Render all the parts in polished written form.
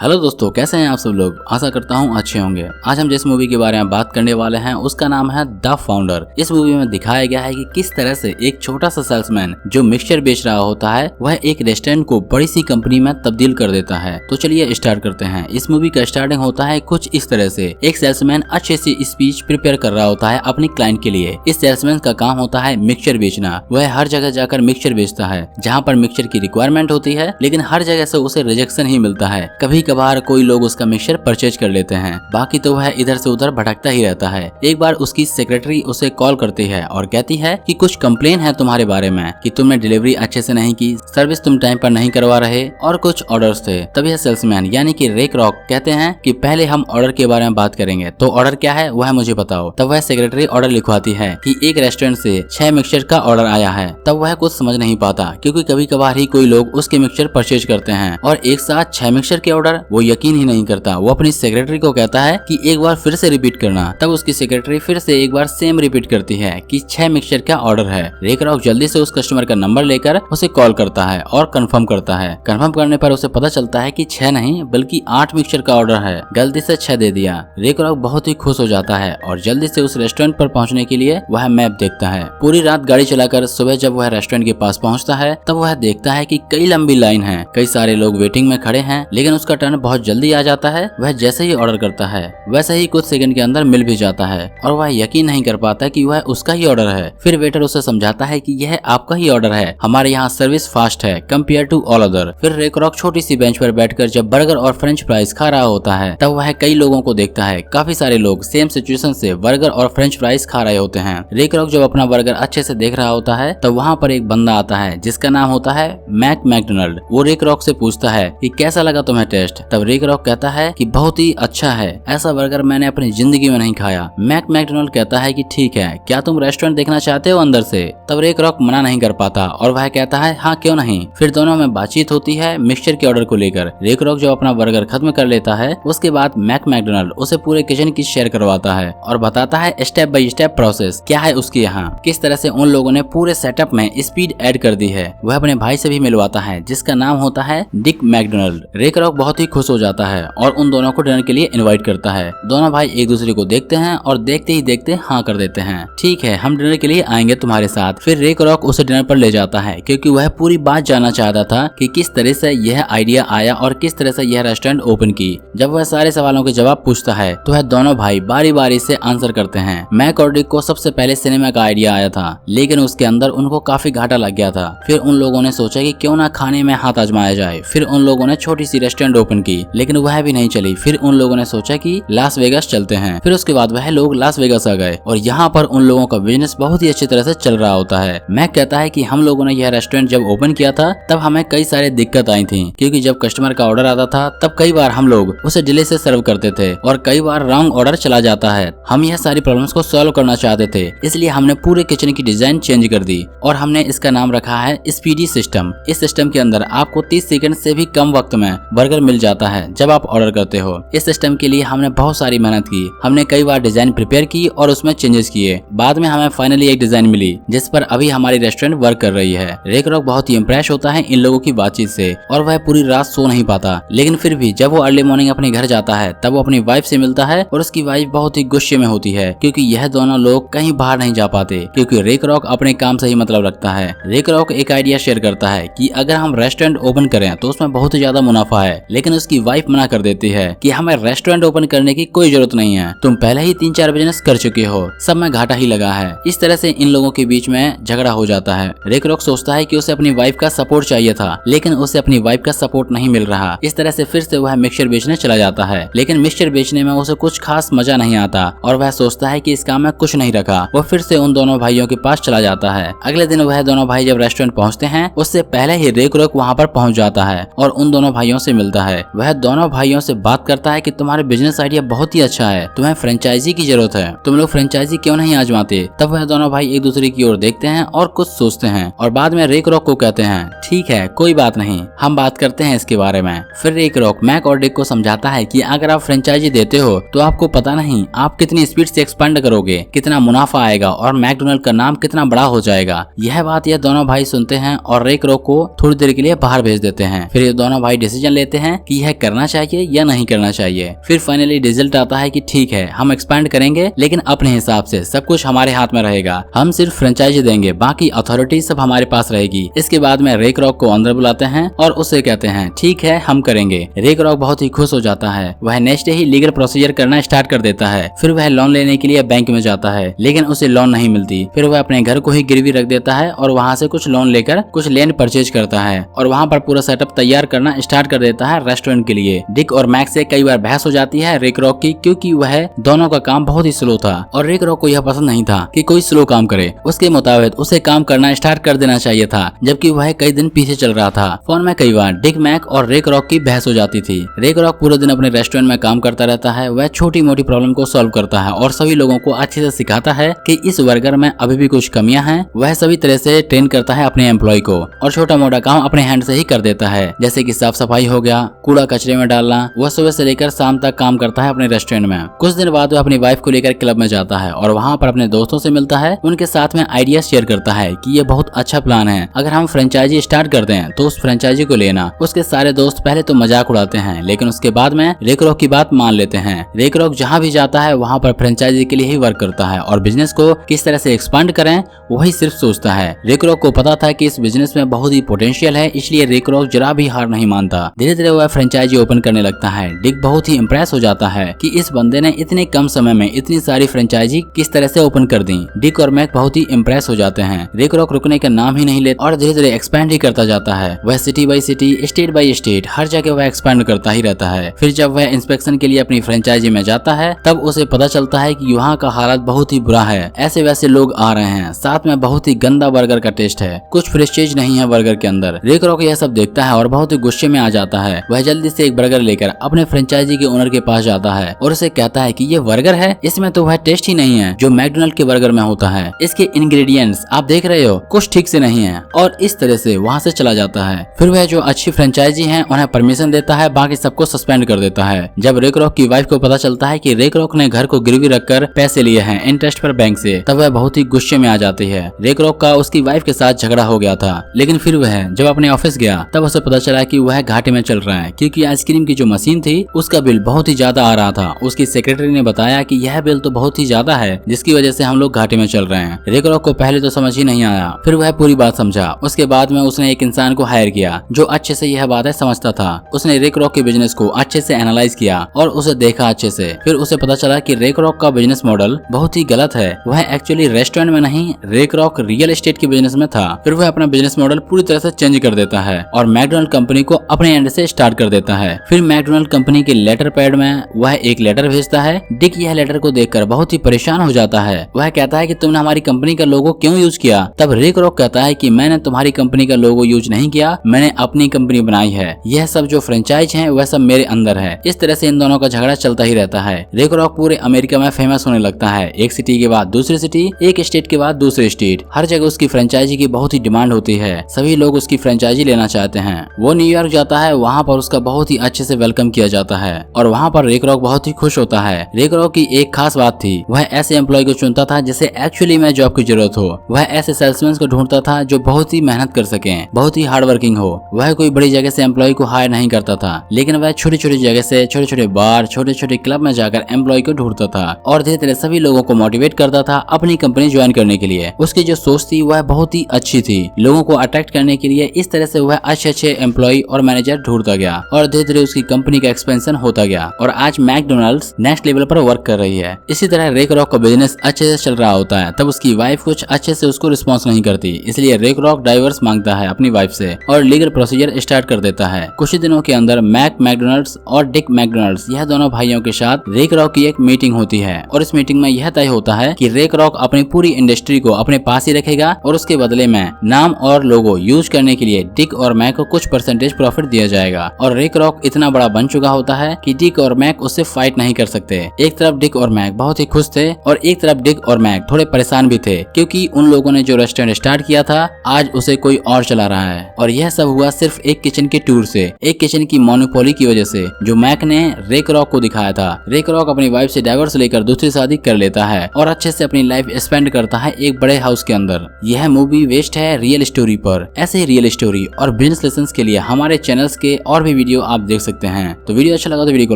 Hello दोस्तों, कैसे हैं आप सब लोग। आशा करता हूँ अच्छे होंगे। आज हम जिस मूवी के बारे में बात करने वाले हैं उसका नाम है द फाउंडर। इस मूवी में दिखाया गया है कि किस तरह से एक छोटा सा सेल्समैन जो मिक्सचर बेच रहा होता है वह एक रेस्टोरेंट को बड़ी सी कंपनी में तब्दील कर देता है। तो चलिए स्टार्ट करते हैं। इस मूवी का स्टार्टिंग होता है कुछ इस तरह से। एक सेल्समैन अच्छे से स्पीच प्रिपेयर कर रहा होता है अपनी क्लाइंट के लिए। इस सेल्समैन का काम होता है मिक्सचर बेचना। वह हर जगह जाकर मिक्सचर बेचता है जहाँ पर मिक्सचर की रिक्वायरमेंट होती है, लेकिन हर जगह से उसे रिजेक्शन ही मिलता है। कभी कभार कोई लोग उसका मिक्सचर परचेज कर लेते हैं, बाकी तो वह इधर से उधर भटकता ही रहता है। एक बार उसकी सेक्रेटरी उसे कॉल करती है और कहती है कि कुछ कंप्लेन है तुम्हारे बारे में कि तुमने डिलीवरी अच्छे से नहीं की, सर्विस तुम टाइम पर नहीं करवा रहे और कुछ ऑर्डर्स थे। तब यह सेल्समैन यानी कि रेक रॉक कहते हैं कि पहले हम ऑर्डर के बारे में बात करेंगे, तो ऑर्डर क्या है वह मुझे बताओ। तब वह सेक्रेटरी ऑर्डर लिखवाती है कि एक रेस्टोरेंट से 6 मिक्सचर का ऑर्डर आया है। तब वह कुछ समझ नहीं पाता क्योंकि कभी कभार ही कोई लोग उसके मिक्सचर परचेज करते हैं और एक साथ 6 मिक्सचर के ऑर्डर। वो यकीन ही नहीं करता। वो अपनी सेक्रेटरी को कहता है कि एक बार फिर से रिपीट करना। तब उसकी सेक्रेटरी फिर से एक बार सेम रिपीट करती है कि 6 मिक्सचर का ऑर्डर है। रेक रॉक जल्दी से उस कस्टमर का नंबर लेकर उसे कॉल करता है और कंफर्म करता है। कंफर्म करने पर उसे पता चलता है कि 6 नहीं बल्कि 8 मिक्सचर का ऑर्डर है, गलती से 6 दे दिया। रेक रॉक बहुत ही खुश हो जाता है और जल्दी से उस रेस्टोरेंट पर पहुंचने के लिए वह मैप देखता है। पूरी रात गाड़ी चलाकर सुबह जब वह रेस्टोरेंट के पास पहुंचता है तब वह देखता है कि कई लंबी लाइन है, कई सारे लोग वेटिंग में खड़े हैं, लेकिन उसका टर्न बहुत जल्दी आ जाता है। वह जैसे ही ऑर्डर करता है वैसे ही कुछ सेकंड के अंदर मिल भी जाता है और वह यकीन नहीं कर पाता कि वह उसका ही ऑर्डर है। फिर वेटर उसे समझाता है कि यह आपका ही ऑर्डर है, हमारे यहाँ सर्विस फास्ट है कंपेयर टू ऑल अदर। फिर रेक रॉक छोटी सी बेंच पर बैठकर जब बर्गर और फ्रेंच फ्राइज खा रहा होता है तब वह कई लोगों को देखता है। काफी सारे लोग सेम सिचुएशन से बर्गर और फ्रेंच फ्राइज खा रहे होते हैं। रेक रॉक जब अपना बर्गर अच्छे से देख रहा होता है तब वहाँ पर एक बंदा आता है जिसका नाम होता है मैकडोनाल्ड। वो रेक रॉक से पूछता है कि कैसा लगा तुम्हें टेस्ट। तब रेक रॉक कहता है कि बहुत ही अच्छा है, ऐसा बर्गर मैंने अपनी जिंदगी में नहीं खाया। मैकडोनाल्ड कहता है कि ठीक है, क्या तुम रेस्टोरेंट देखना चाहते हो अंदर से। तब रेक रॉक मना नहीं कर पाता और वह कहता है हाँ क्यों नहीं। फिर दोनों में बातचीत होती है मिक्सचर के ऑर्डर को लेकर। रेक रॉक जब अपना बर्गर खत्म कर लेता है उसके बाद मैकडोनाल्ड उसे पूरे किचन की शेयर करवाता है और बताता है स्टेप बाय स्टेप प्रोसेस क्या है उसके यहाँ, किस तरह से उन लोगों ने पूरे सेटअप में स्पीड ऐड कर दी है। वह अपने भाई से भी मिलवाता है जिसका नाम होता है डिक मैकडोनाल्ड। रेक रॉक बहुत ही खुश हो जाता है और उन दोनों को डिनर के लिए इनवाइट करता है। दोनों भाई एक दूसरे को देखते हैं और देखते ही देखते हाँ कर देते हैं, ठीक है हम डिनर के लिए आएंगे तुम्हारे साथ। फिर रेक रॉक उसे डिनर पर ले जाता है क्योंकि वह पूरी बात जानना चाहता था कि किस तरह से यह आइडिया आया और किस तरह से यह रेस्टोरेंट ओपन की। जब वह सारे सवालों के जवाब पूछता है तो वह दोनों भाई बारी बारी से आंसर करते हैं। मैक और डिक को सबसे पहले सिनेमा का आइडिया आया था, लेकिन उसके अंदर उनको काफी घाटा लग गया था। फिर उन लोगों ने सोचा कि क्यों ना खाने में हाथ आजमाया जाए। फिर उन लोगों ने छोटी सी रेस्टोरेंट ओपन की, लेकिन वह भी नहीं चली। फिर उन लोगों ने सोचा कि लास वेगास चलते हैं। फिर उसके बाद वह लोग लास वेगास आ गए और यहाँ पर उन लोगों का बिजनेस बहुत ही अच्छी तरह से चल रहा होता है। मैक कहता है कि हम लोगों ने यह रेस्टोरेंट जब ओपन किया था तब हमें कई सारे दिक्कत आई थी, क्योंकि जब कस्टमर का ऑर्डर आता था तब कई बार हम लोग उसे डिले से सर्व करते थे और कई बार रॉन्ग ऑर्डर चला जाता है। हम यह सारी प्रॉब्लम्स को सॉल्व करना चाहते थे, इसलिए हमने पूरे किचन की डिजाइन चेंज कर दी और हमने इसका नाम रखा है स्पीडी सिस्टम। इस सिस्टम के अंदर आपको 30 सेकंड से भी कम वक्त में बर्गर मिल जाता है जब आप ऑर्डर करते हो। इस सिस्टम के लिए हमने बहुत सारी मेहनत की, हमने कई बार डिजाइन प्रिपेयर की और उसमें चेंजेस किए। बाद में हमें फाइनली एक डिजाइन मिली जिस पर अभी हमारी रेस्टोरेंट वर्क कर रही है। रेक रॉक बहुत ही इम्प्रेस होता है इन लोगों की बातचीत से और वह पूरी रात सो नहीं पाता, लेकिन फिर भी जब वो अर्ली मॉर्निंग अपने घर जाता है तब वो अपनी वाइफ से मिलता है और उसकी वाइफ बहुत ही गुस्से में होती है क्योंकि यह दोनों लोग कहीं बाहर नहीं जा पाते क्योंकि रेक रॉक अपने काम से ही मतलब रखता है। रेक रॉक एक आइडिया शेयर करता है कि अगर हम रेस्टोरेंट ओपन करें तो उसमें बहुत ही ज्यादा मुनाफा है, लेकिन उसकी वाइफ मना कर देती है कि हमें रेस्टोरेंट ओपन करने की कोई जरूरत नहीं है, तुम पहले ही 3-4 बिजनेस कर चुके हो, सब में घाटा ही लगा है। इस तरह से इन लोगों के बीच में झगड़ा हो जाता है। रेक रॉक सोचता है कि उसे अपनी वाइफ का सपोर्ट चाहिए था, लेकिन उसे अपनी वाइफ का सपोर्ट नहीं मिल रहा। इस तरह से फिर से वह मिक्सचर बेचने चला जाता है, लेकिन मिक्सचर बेचने में उसे कुछ खास मजा नहीं आता और वह सोचता है कि इस काम में कुछ नहीं रखा। वो फिर से उन दोनों भाइयों के पास चला जाता है। अगले दिन वह दोनों भाई जब रेस्टोरेंट पहुंचते हैं उससे पहले ही रेक रॉक वहाँ पर पहुंच जाता है और उन दोनों भाइयों से मिलता है। वह दोनों भाइयों से बात करता है कि तुम्हारे बिजनेस आइडिया बहुत ही अच्छा है, तुम्हें फ्रेंचाइजी की जरूरत है, तुम लोग फ्रेंचाइजी क्यों नहीं आजमाते। तब वह दोनों भाई एक दूसरे की ओर देखते हैं और कुछ सोचते हैं और बाद में रेक रॉक को कहते हैं ठीक है कोई बात नहीं, हम बात करते हैं इसके बारे में। फिर रेक रॉक मैक और डिक को समझाता है कि अगर आप फ्रेंचाइजी देते हो तो आपको पता नहीं आप कितनी स्पीड से एक्सपेंड करोगे, कितना मुनाफा आएगा और मैकडोनाल्ड का नाम कितना बड़ा हो जाएगा। यह बात ये दोनों भाई सुनते हैं और रेक रॉक को थोड़ी देर के लिए बाहर भेज देते हैं। फिर ये दोनों भाई डिसीजन लेते हैं कि कि यह करना चाहिए या नहीं करना चाहिए। फिर फाइनली रिजल्ट आता है कि ठीक है, हम एक्सपैंड करेंगे लेकिन अपने हिसाब से, सब कुछ हमारे हाथ में रहेगा, हम सिर्फ फ्रेंचाइजी देंगे, बाकी अथॉरिटी सब हमारे पास रहेगी। इसके बाद में रेक रॉक को अंदर बुलाते हैं और उससे कहते हैं ठीक है हम करेंगे। रेक रॉक बहुत ही खुश हो जाता है। वह नेक्स्ट डे ही लीगल प्रोसीजर करना स्टार्ट कर देता है। फिर वह लोन लेने के लिए बैंक में जाता है लेकिन उसे लोन नहीं मिलती। फिर वह अपने घर को ही गिरवी रख देता है और वहाँ से कुछ लोन लेकर कुछ लैंड परचेज करता है और वहाँ पर पूरा सेटअप तैयार करना स्टार्ट कर देता है रेस्टोरेंट के लिए। डिक और मैक से कई बार बहस हो जाती है रेक रॉक की, क्योंकि वह दोनों का काम बहुत ही स्लो था और रेक रॉक को यह पसंद नहीं था कि कोई स्लो काम करे। उसके मुताबिक उसे काम करना स्टार्ट कर देना चाहिए था, जबकि वह कई दिन पीछे चल रहा था। फोन में कई बार डिक, मैक और रेक रॉक की बहस हो जाती थी। रेक रॉक पूरे दिन अपने रेस्टोरेंट में काम करता रहता है। वह छोटी मोटी प्रॉब्लम को सॉल्व करता है और सभी लोगों को अच्छे से सिखाता है कि इस बर्गर में अभी भी कुछ कमियां हैं। वह सभी तरह से ट्रेन करता है अपने एम्प्लॉय को और छोटा मोटा काम अपने हैंड से ही कर देता है, जैसे कि साफ सफाई हो गया, कूड़ा कचरे में डालना। वह सुबह से लेकर शाम तक काम करता है अपने रेस्टोरेंट में। कुछ दिन बाद वह अपनी वाइफ को लेकर क्लब में जाता है और वहाँ पर अपने दोस्तों से मिलता है। उनके साथ में आइडिया शेयर करता है कि ये बहुत अच्छा प्लान है, अगर हम फ्रेंचाइजी स्टार्ट करते हैं तो उस फ्रेंचाइजी को लेना। उसके सारे दोस्त पहले तो मजाक उड़ाते हैं लेकिन उसके बाद में रेक रॉक की बात मान लेते हैं। रेक रॉक जहाँ भी जाता है वहाँ पर फ्रेंचाइजी के लिए ही वर्क करता है और बिजनेस को किस तरह से एक्सपांड करें वही सिर्फ सोचता है। रेक रॉक को पता था कि इस बिजनेस में बहुत ही पोटेंशियल है, इसलिए रेक रॉक जरा भी हार नहीं मानता। धीरे धीरे वह फ्रेंचाइजी ओपन करने लगता है। डिक बहुत ही इम्प्रेस हो जाता है कि इस बंदे ने इतने कम समय में इतनी सारी फ्रेंचाइजी किस तरह से ओपन कर दी। डिक और मैक बहुत ही इम्प्रेस हो जाते हैं। रेक रॉक रुकने का नाम ही नहीं लेता और धीरे धीरे एक्सपैंड ही करता जाता है। वह city by city, state by state, हर जगह वह एक्सपैंड करता ही रहता है। फिर जब वह इंस्पेक्शन के लिए अपनी फ्रेंचाइजी में जाता है तब उसे पता चलता है कि यहाँ का हालत बहुत ही बुरा है। ऐसे वैसे लोग आ रहे हैं, साथ में बहुत ही गंदा बर्गर का टेस्ट है, कुछ प्रेस्टीज नहीं है बर्गर के अंदर। रेक रॉक यह सब देखता है और बहुत ही गुस्से में आ जाता है। वह जल्दी से एक बर्गर लेकर अपने फ्रेंचाइजी के ओनर के पास जाता है और उसे कहता है कि ये बर्गर है, इसमें तो वह टेस्ट ही नहीं है जो मैकडोनल्ड के बर्गर में होता है। इसके इंग्रेडिएंट्स आप देख रहे हो कुछ ठीक से नहीं है, और इस तरह से वहाँ से चला जाता है। फिर वह जो अच्छी फ्रेंचाइजी है उन्हें परमिशन देता है, बाकी सबको सस्पेंड कर देता है। जब रेक रॉक की वाइफ को पता चलता है कि रेक रॉक ने घर को गिरवी रखकर पैसे लिए हैं इंटरेस्ट पर बैंक से, तब वह बहुत ही गुस्से में आ जाती है। रेक रॉक का उसकी वाइफ के साथ झगड़ा हो गया था, लेकिन फिर वह जब अपने ऑफिस गया तब उसे पता चला कि वह घाटे में चल रहा है, क्योंकि आइसक्रीम की जो मशीन थी उसका बिल बहुत ही ज्यादा आ रहा था। उसकी सेक्रेटरी ने बताया कि यह बिल तो बहुत ही ज्यादा है, जिसकी वजह से हम लोग घाटे में चल रहे हैं। रेक रॉक को पहले तो समझ ही नहीं आया, फिर वह पूरी बात समझा। उसके बाद में उसने एक इंसान को हायर किया जो अच्छे से यह बातें समझता था। उसने रेक रॉक के बिजनेस को अच्छे से एनालाइज किया और उसे देखा अच्छे से। फिर उसे पता चला कि रेक रॉक का बिजनेस मॉडल बहुत ही गलत है। वह एक्चुअली रेस्टोरेंट में नहीं, रेक रॉक रियल एस्टेट के बिजनेस में था। फिर वह अपना बिजनेस मॉडल पूरी तरह से चेंज कर देता है और मैकडोनल्ड कंपनी को अपने एंड से स्टार्ट कर देता है। फिर मैकडोनल्ड कंपनी के लेटर पैड में वह एक लेटर भेजता है। डिक यह लेटर को देखकर बहुत ही परेशान हो जाता है। वह कहता है कि तुमने हमारी कंपनी का लोगो क्यों यूज किया? तब रेक रॉक कहता है कि मैंने तुम्हारी कंपनी का लोगो यूज नहीं किया, मैंने अपनी कंपनी बनाई है। यह सब जो फ्रेंचाइज है वह सब मेरे अंदर है। इस तरह से इन दोनों का झगड़ा चलता ही रहता है। रेक रॉक पूरे अमेरिका में फेमस होने लगता है। एक सिटी के बाद दूसरी सिटी, एक स्टेट के बाद दूसरे स्टेट, हर जगह उसकी फ्रेंचाइजी की बहुत ही डिमांड होती है। सभी लोग उसकी फ्रेंचाइजी लेना चाहते हैं। वो न्यूयॉर्क जाता है, वहाँ पर उसका बहुत ही अच्छे से वेलकम किया जाता है और वहाँ पर रेक रॉक बहुत ही खुश होता है। रेक रॉक की एक खास बात थी, वह ऐसे एम्प्लॉय को चुनता था जिसे एक्चुअली में जॉब की जरूरत हो। वह ऐसे सेल्समैन को ढूंढता था जो बहुत ही मेहनत कर सके, बहुत ही हार्ड वर्किंग हो। वह कोई बड़ी जगह से एम्प्लॉय को हायर नहीं करता था, लेकिन वह छोटी छोटी जगह से, छोटे छोटे बार, छोटे छोटे क्लब में जाकर एम्प्लॉय को ढूंढता था और धीरे धीरे सभी लोगों को मोटिवेट करता था अपनी कंपनी ज्वाइन करने के लिए। उसकी जो सोच थी वह बहुत ही अच्छी थी। लोगों को अट्रैक्ट करने के लिए इस तरह से वह अच्छे अच्छे एम्प्लॉय और मैनेजर ढूंढता गया और धीरे धीरे उसकी कंपनी का एक्सपेंशन होता गया और आज मैकडोनल्ड्स नेक्स्ट लेवल पर वर्क कर रही है। इसी तरह रेक रॉक का बिजनेस अच्छे से चल रहा होता है, तब उसकी वाइफ कुछ अच्छे से उसको रिस्पॉन्स नहीं करती, इसलिए रेक रॉक डाइवर्स मांगता है अपनी वाइफ से और लीगल प्रोसीजर स्टार्ट कर देता है। कुछ ही दिनों के अंदर मैक मैकडोनल्ड्स और डिक मैकडोनल्ड्स यह दोनों भाइयों के साथ रेक रॉक की एक मीटिंग होती है और इस मीटिंग में यह तय होता है कि रेक रॉक अपनी पूरी इंडस्ट्री को अपने पास ही रखेगा और उसके बदले में नाम और लोगो यूज करने के लिए डिक और मैक को कुछ परसेंटेज प्रॉफिट दिया जाएगा। और रेक रॉक इतना बड़ा बन चुका होता है कि डिक और मैक उससे फाइट नहीं कर सकते। एक तरफ डिक और मैक बहुत ही खुश थे और एक तरफ डिक और मैक थोड़े परेशान भी थे, क्योंकि उन लोगों ने जो रेस्टोरेंट स्टार्ट किया था आज उसे कोई और चला रहा है। और यह सब हुआ सिर्फ एक किचन के टूर से, एक किचन की मोनोपोली की वजह से जो मैक ने रेक रॉक को दिखाया था। रेक रॉक अपनी वाइफ से डाइवोर्स लेकर दूसरी शादी कर लेता है और अच्छे से अपनी लाइफ स्पेंड करता है एक बड़े हाउस के अंदर। यह मूवी बेस्ड है रियल स्टोरी पर। ऐसे ही रियल स्टोरी और बिजनेस लेसन्स के लिए हमारे चैनल्स के और भी वीडियो आप देख सकते हैं। तो वीडियो अच्छा लगा तो वीडियो को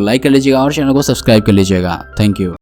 लाइक कर लीजिएगा और चैनल को सब्सक्राइब कर लीजिएगा। Thank you.